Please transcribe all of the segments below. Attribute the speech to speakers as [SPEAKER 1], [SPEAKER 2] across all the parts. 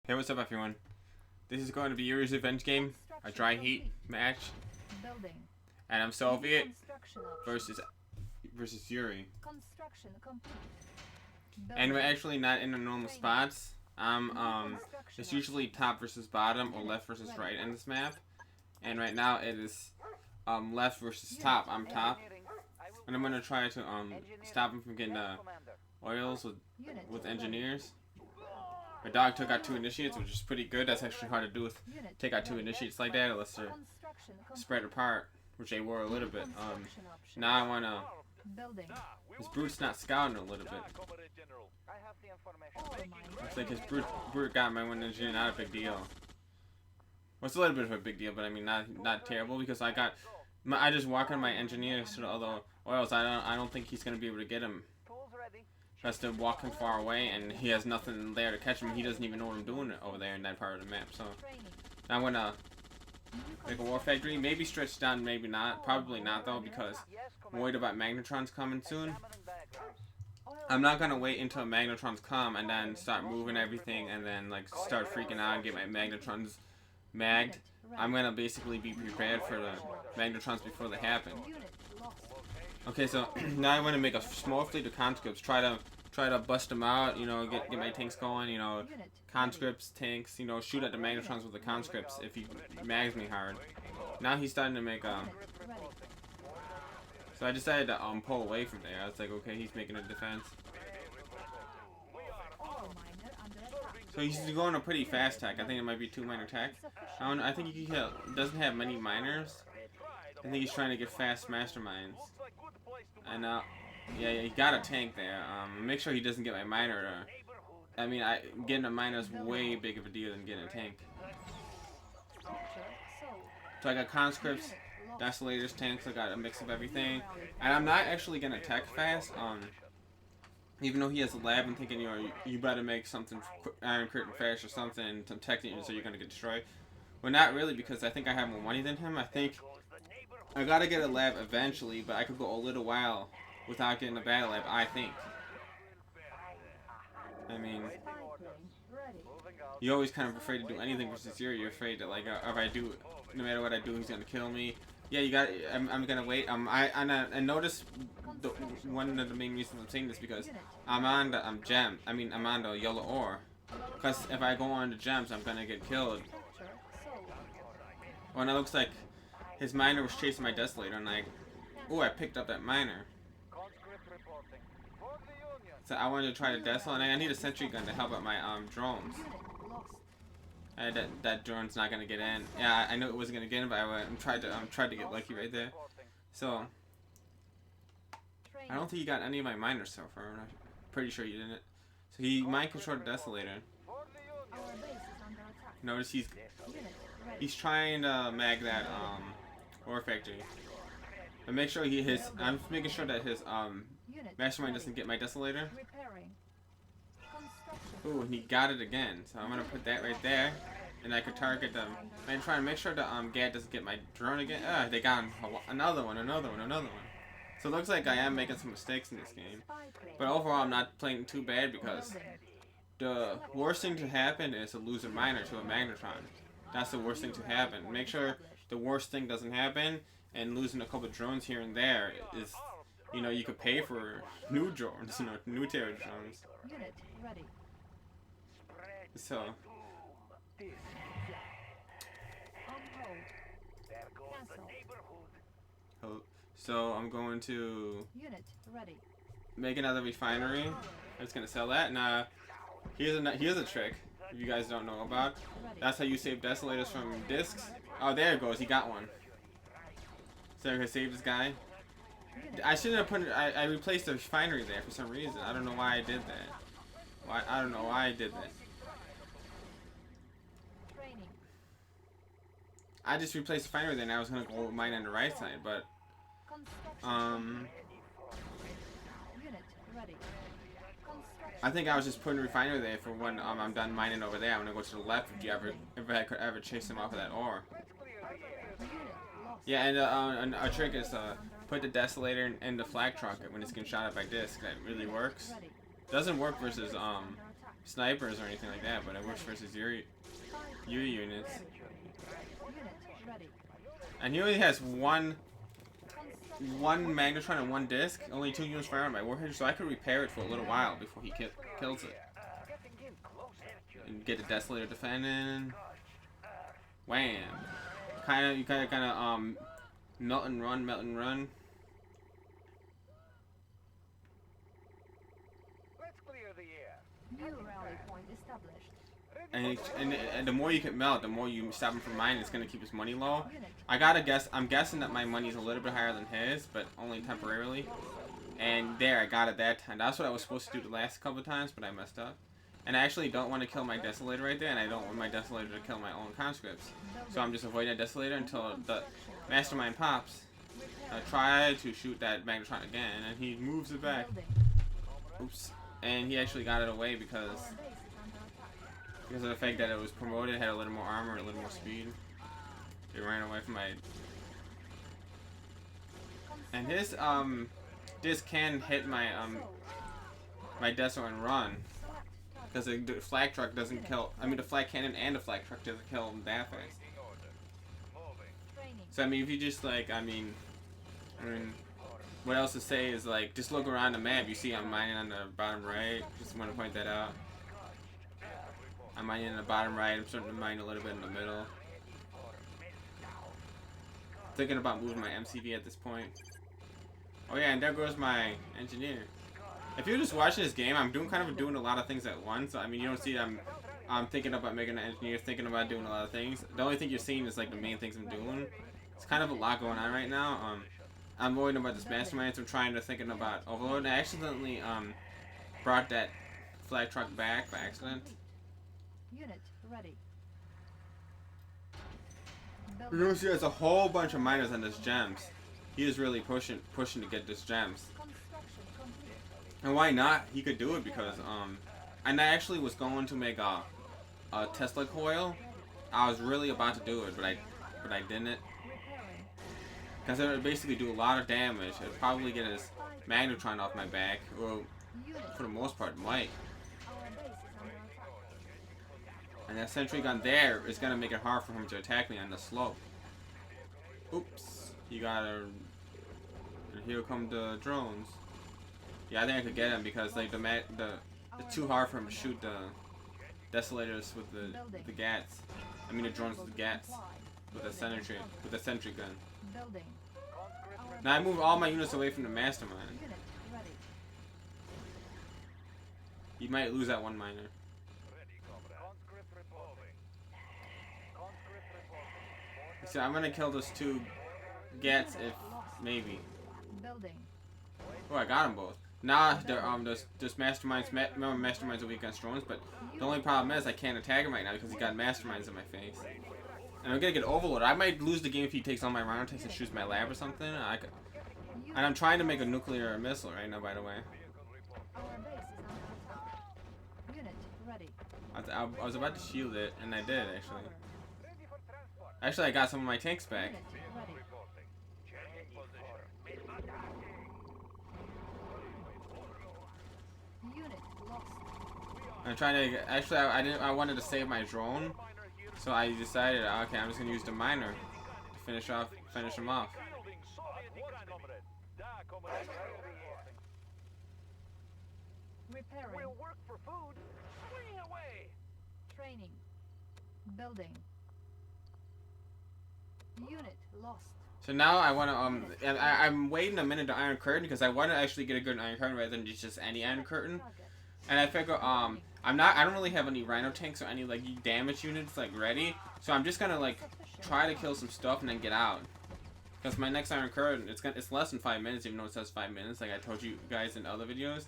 [SPEAKER 1] Hey, what's up, everyone? This is going to be Yuri's revenge game, a dry heat match, and I'm Soviet versus Yuri. And we're actually not in the normal spots. It's usually top versus bottom or left versus right in this map, and right now it is left versus top. I'm top, and I'm gonna try to stop him from getting oils with engineers. My dog took out 2 initiates, which is pretty good. That's actually hard to do with take out 2 initiates like that unless they're spread apart, which they were a little bit. Now I wanna. His brute's not scouting a little bit. I think his brute got my 1 engineer, not a big deal. Well, it's a little bit of a big deal, but I mean not terrible because I just walk on my engineers to the other oils. I don't think he's gonna be able to get him. Has to walk him far away, and he has nothing there to catch him. He doesn't even know what I'm doing over there in that part of the map. So I'm gonna make a war factory. Maybe stretch down, maybe not. Probably not though, because I'm worried about magnetrons coming soon. I'm not gonna wait until magnetrons come and then start moving everything and then like start freaking out and get my magnetrons magged. I'm gonna basically be prepared for the magnetrons before they happen. Okay, so now I want to make a small fleet of conscripts. Try to bust them out. You know, get my tanks going. You know, conscripts, tanks. You know, shoot at the magnetrons with the conscripts if he mags me hard. Now he's starting to make So I decided to pull away from there. I was like, okay, he's making a defense. So he's going a pretty fast tech. I think it might be 2 minor tech. I think he doesn't have many miners. I think he's trying to get fast masterminds. And yeah, he got a tank there. Make sure he doesn't get my miner. I mean, getting a miner is way big of a deal than getting a tank. So I got conscripts, desolators, tanks. I got a mix of everything, and I'm not actually gonna tech fast. Even though he has a lab, I'm thinking, you know, you better make something iron curtain fast or something, some tech so you're gonna get destroyed. Well, not really, because I think I have more money than him. I think I gotta get a lab eventually, but I could go a little while without getting a battle lab, I think. I mean, you're always kind of afraid to do anything versus Yuri. You're afraid that, like, if I do, no matter what I do, he's gonna kill me. Yeah, you got. I'm gonna wait. I noticed one of the main reasons I'm saying this because I'm on the yellow ore. Because if I go on the gems, I'm gonna get killed. Well, it looks like his miner was chasing my desolator, and like, oh, I picked up that miner. So I wanted to try to desolate, and I need a sentry gun to help out my drones. That drone's not gonna get in. Yeah, I knew it wasn't gonna get in, but I tried to get lucky right there. So I don't think he got any of my miners so far. I'm pretty sure he didn't. So he mind controlled the desolator. Notice he's trying to mag that ore factory. But make sure I'm making sure that his mastermind doesn't get my desolator. Ooh, and he got it again. So I'm gonna put that right there, and I could target them. And try to make sure that Gad doesn't get my drone again. They got another one. So it looks like I am making some mistakes in this game. But overall, I'm not playing too bad because the worst thing to happen is to lose a miner to a magnetron. That's the worst thing to happen. Make sure the worst thing doesn't happen, and losing a couple drones here and there is, you know, you could pay for new drones, you know, new terror drones. So I'm going to make another refinery. I'm just gonna sell that. And here's a trick if you guys don't know about. That's how you save desolators from discs. Oh, there it goes. He got one. So I can save this guy. I shouldn't have put it. I replaced the refinery there for some reason. I don't know why I did that. I don't know why I did that. I just replaced the refinery there, and I was gonna go mine on the right side, but I think I was just putting a refinery there for when I'm done mining over there. I'm gonna go to the left if I could ever chase him off of that ore. Yeah, and a trick is put the desolator in the flak truck when it's getting shot at by disc. That really works. Doesn't work versus snipers or anything like that, but it works versus Yuri units. And he only has one magnetron and one disc, only 2 units fire on my warhead, so I could repair it for a little while before he kills it. And get the Desolator defending. Wham! You kind of melt and run.
[SPEAKER 2] Let's clear the air.
[SPEAKER 3] New rally point established.
[SPEAKER 1] And the more you can melt, the more you stop him from mining. It's gonna keep his money low. I'm guessing that my money's a little bit higher than his, but only temporarily. And there, I got it that time. That's what I was supposed to do the last couple of times, but I messed up. And I actually don't want to kill my Desolator right there, and I don't want my Desolator to kill my own conscripts. So I'm just avoiding that Desolator until the Mastermind pops. I try to shoot that Magnetron again, and he moves it back. Oops. And he actually got it away because of the fact that it was promoted, had a little more armor, a little more speed. It ran away from my... And his, this can hit my, my Deso and run. Because the flak truck doesn't kill... I mean, the flak cannon and the flak truck doesn't kill him that fast. So, I mean, if you just, like, I mean, what else to say is, like, just look around the map. You see I'm mining on the bottom right. Just want to point that out. I'm mining in the bottom right. I'm starting to mine a little bit in the middle. Thinking about moving my MCV at this point. Oh yeah, and there goes my engineer. If you're just watching this game, I'm doing a lot of things at once. So, I mean, you don't see I'm thinking about making an engineer, thinking about doing a lot of things. The only thing you're seeing is like the main things I'm doing. It's kind of a lot going on right now. I'm worried about this mastermind. So I'm thinking about Overload. And I accidentally brought that flag truck back by accident.
[SPEAKER 3] Unit ready.
[SPEAKER 1] You know, see, there's a whole bunch of miners on this gems. He is really pushing to get this gems. And why not? He could do it because and I actually was going to make a Tesla coil. I was really about to do it, but I didn't. Because it would basically do a lot of damage. It would probably get his Magnetron off my back. Well, for the most part, it might. And that sentry gun there is gonna make it hard for him to attack me on the slope. Oops. You gotta... And here come the drones. Yeah, I think I could get him because like it's too hard for him to shoot the Desolators with the GATs. I mean the drones with the GATs. With the sentry gun. Now I moved all my units away from the mastermind. You might lose that one miner. So I'm gonna kill those 2 GATs if maybe. Oh, I got them both. Now they're this masterminds. Remember, masterminds are weak against drones, but the only problem is I can't attack him right now because he got masterminds in my face. And I'm gonna get overloaded. I might lose the game if he takes all my round tanks and shoots my lab or something. And I'm trying to make a nuclear missile right now, by the way. I was about to shield it, and I did actually. Actually, I got some of my tanks back. I'm trying to. Actually, I wanted to save my drone, so I decided, okay, I'm just gonna use the miner to finish him off.
[SPEAKER 3] Repairing.
[SPEAKER 2] We'll work for food. Swing away.
[SPEAKER 3] Training. Building. Unit lost.
[SPEAKER 1] So now I want to I'm waiting a minute to Iron Curtain because I want to actually get a good Iron Curtain rather than just any Iron Curtain. And I figure I don't really have any Rhino tanks or any like damage units like ready, so I'm just gonna like try to kill some stuff and then get out. Because my next Iron Curtain, it's less than 5 minutes, even though it says 5 minutes, like I told you guys in other videos.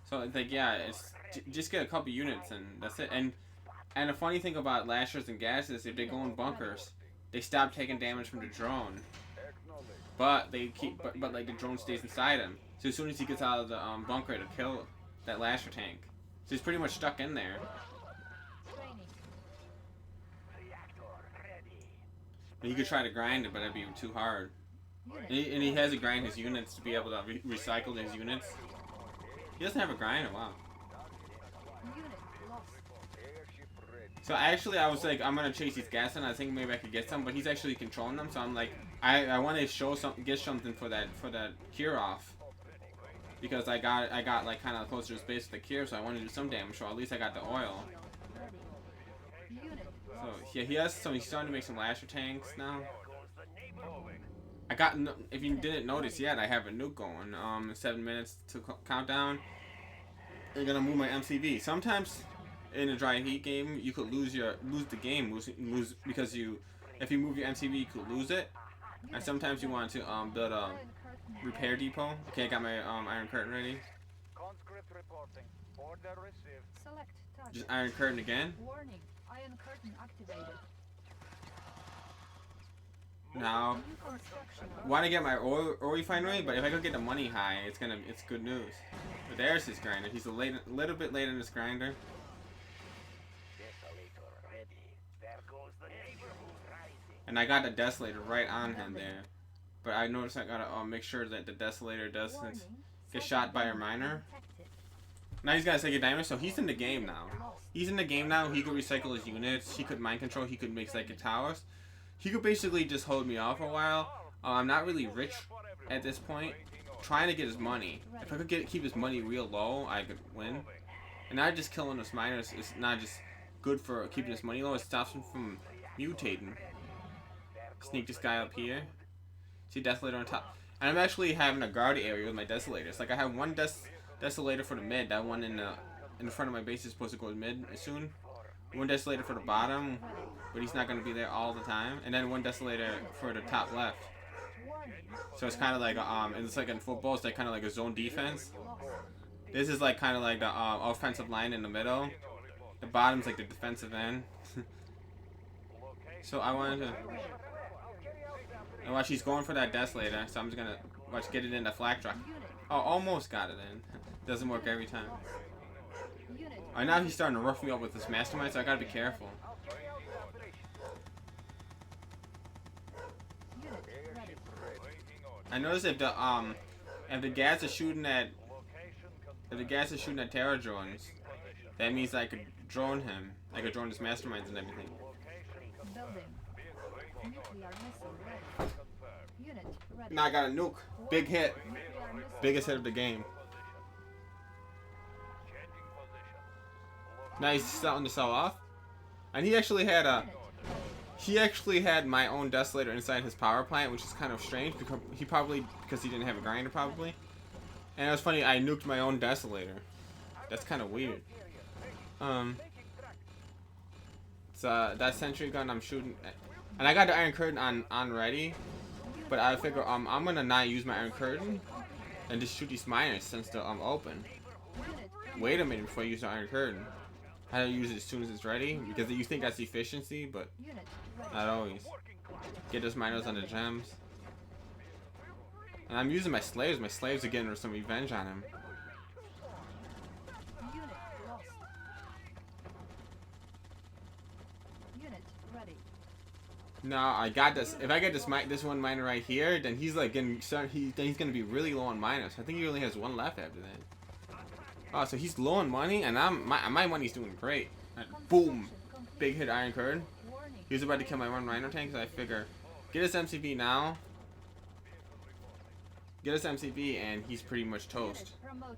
[SPEAKER 1] So it's like, yeah, it's just get a couple units and that's it. And the funny thing about lashers and gases, if they go in bunkers, they stop taking damage from the drone. But they keep, but like the drone stays inside him. So as soon as he gets out of the bunker, it'll kill that lasher tank. So he's pretty much stuck in there. And he could try to grind it, but that'd be too hard. And he has to grind his units to be able to recycle his units. He doesn't have a grinder, wow. So actually, I was like, I'm gonna chase these gas and I think maybe I could get some, but he's actually controlling them. So I'm like, I want to show something, get something for that cure off, because I got like kind of closer to his base with the cure, so I want to do some damage. So at least I got the oil. So yeah, he has some. He's starting to make some lasher tanks now. I got. If you didn't notice yet, I have a nuke going. 7 minutes to countdown. I'm gonna move my MCV. Sometimes in a dry heat game, you could lose the game, lose because if you move your MCV, you could lose it. And sometimes you want to build a repair depot. Okay, I got my iron curtain ready.
[SPEAKER 2] Conscript reporting. Order received.
[SPEAKER 3] Select target.
[SPEAKER 1] Just iron curtain again.
[SPEAKER 3] Warning. Iron curtain activated.
[SPEAKER 1] Now,
[SPEAKER 3] New construction.
[SPEAKER 1] want to get my oil refinery, but if I could get the money high, it's good news. But there's his grinder. He's a little bit late in his grinder.
[SPEAKER 2] Desolator ready. There goes the neighborhood rising.
[SPEAKER 1] And I got the desolator right on him there. But I noticed I gotta make sure that the desolator doesn't
[SPEAKER 3] Warning.
[SPEAKER 1] get shot by a miner.
[SPEAKER 3] Detected.
[SPEAKER 1] Now he's got a second diamond, so he's in the game now.
[SPEAKER 3] Lost.
[SPEAKER 1] He's in the game now. He could recycle his units. He could mind control. He could make psychic towers. He could basically just hold me off for a while. I'm not really rich at this point. Trying to get his money. If I could keep his money real low, I could win. And not just killing his miners is not just good for keeping his money low. It stops him from mutating. Sneak this guy up here. See desolator on top. And I'm actually having a guard area with my desolators. Like I have one desolator for the mid. That one in the front of my base is supposed to go mid soon. One desolator for the bottom, but he's not going to be there all the time. And then one desolator for the top left.
[SPEAKER 3] Warning.
[SPEAKER 1] So it's kind of like it's like in football, it's like kind of like a zone defense.
[SPEAKER 3] Lost.
[SPEAKER 1] This is like kind of like the offensive line in the middle. The bottom's like the defensive end. So I wanted to. And watch, he's going for that desolator, so I'm just gonna get it in the flak truck.
[SPEAKER 3] Unit.
[SPEAKER 1] Oh, almost got it in. Doesn't work every time.
[SPEAKER 3] Unit.
[SPEAKER 1] Alright, now he's starting to rough me up with this mastermind, so I gotta be careful.
[SPEAKER 3] Unit ready.
[SPEAKER 1] I noticed if the gas is shooting at terror drones, that means I could drone him. I could drone his masterminds and everything.
[SPEAKER 3] Building. Nuclear missile ready. Unit ready.
[SPEAKER 1] Now I got a nuke. Big hit.
[SPEAKER 3] Nuclear missile.
[SPEAKER 1] Biggest hit of the game. Now he's starting to sell off. And he actually had my own desolator inside his power plant, which is kind of strange because he didn't have a grinder probably. And it was funny, I nuked my own desolator. That's kind of weird. So that sentry gun I'm shooting, and I got the iron curtain on ready, but I figure I'm gonna not use my iron curtain and just shoot these miners since they're open. Wait a minute before I use the iron curtain. I don't use it as soon as it's ready because you think that's efficiency, but
[SPEAKER 3] Unit ready.
[SPEAKER 1] not always. Get those miners on the gems. And I'm using my slaves. My slaves are getting some revenge on him.
[SPEAKER 3] Unit lost. Unit ready.
[SPEAKER 1] No, I got this. If I get this one miner right here, then he's like then he's gonna be really low on miners. I think he only has one left after that. Oh, so he's low on money, and my money's doing great. And boom, big hit iron curtain.
[SPEAKER 3] Warning.
[SPEAKER 1] He was about to kill my one rhino tank, so I figure get his MCV now. Get his MCV, and he's pretty much toast.
[SPEAKER 3] Unit promoted.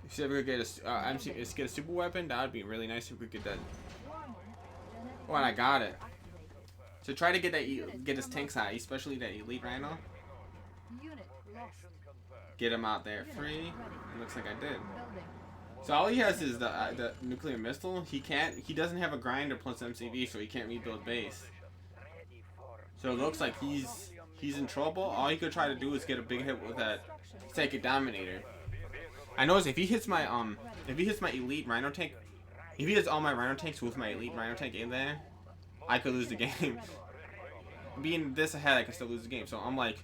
[SPEAKER 1] If you ever get a super weapon, that would be really nice if we could get that.
[SPEAKER 3] Warning. Genetic
[SPEAKER 1] Oh, and I got it.
[SPEAKER 3] activated.
[SPEAKER 1] So try to get his tanks high, especially that elite rhino.
[SPEAKER 3] Unit lost.
[SPEAKER 1] Get him out there
[SPEAKER 3] Unit
[SPEAKER 1] free.
[SPEAKER 3] ready.
[SPEAKER 1] It looks like I did.
[SPEAKER 3] Building.
[SPEAKER 1] So all he has is the nuclear missile. He doesn't have a grinder plus MCV, so he can't rebuild base. So it looks like he's in trouble. All he could try to do is get a big hit with that Psychic Dominator. I noticed if he hits my elite rhino tank, if he hits all my rhino tanks with my elite rhino tank in there, I could lose the game. Being this ahead, I could still lose the game. So I'm like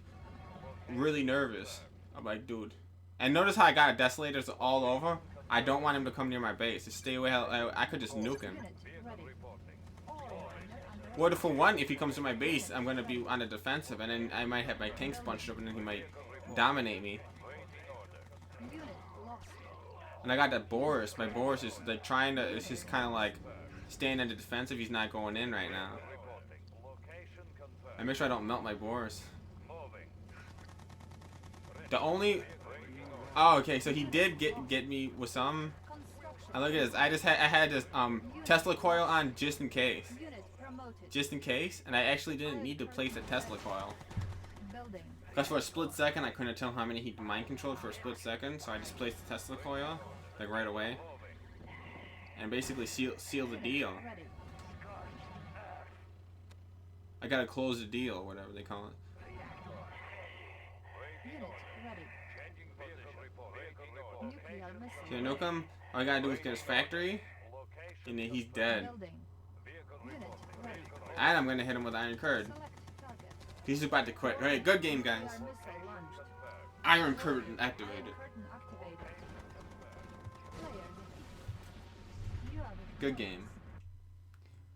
[SPEAKER 1] really nervous. I'm like, dude. And notice how I got desolators all over. I don't want him to come near my base. Just stay away. I could just nuke him.
[SPEAKER 3] Unit ready. All unit under
[SPEAKER 1] Well, for one, if he comes to my base, I'm gonna be on the defensive, and then I might have my tanks bunched up, and then he might dominate me.
[SPEAKER 3] unit lost.
[SPEAKER 1] And I got that Boris. My Boris is like trying to. It's just kind of like staying at the defensive. He's not going in right now. I make sure I don't melt my Boris. The only. Oh, okay. So he did get me with some.
[SPEAKER 3] Construction.
[SPEAKER 1] I look at this. I had this Tesla coil on just in case.
[SPEAKER 3] Unit promoted.
[SPEAKER 1] Just in case, and I actually didn't need to place a Tesla coil.
[SPEAKER 3] Building.
[SPEAKER 1] Because for a split second, I couldn't tell how many he mind controlled for a split second, so I just placed the Tesla coil, like right away, and basically seal the deal.
[SPEAKER 3] Ready.
[SPEAKER 1] I gotta close the deal, whatever they call it.
[SPEAKER 3] Unit ready. Nuclear missile.
[SPEAKER 1] Can I nuke him? All I gotta do is get his factory, and then he's dead.
[SPEAKER 3] Building. Unit ready.
[SPEAKER 1] And I'm gonna hit him with Iron Curd.
[SPEAKER 3] Select target.
[SPEAKER 1] He's about to quit. Alright, good game, guys.
[SPEAKER 3] Nuclear missile launched.
[SPEAKER 1] Iron Curtain activated.
[SPEAKER 3] Curtain activated. Player defeated. You are the
[SPEAKER 1] Good game.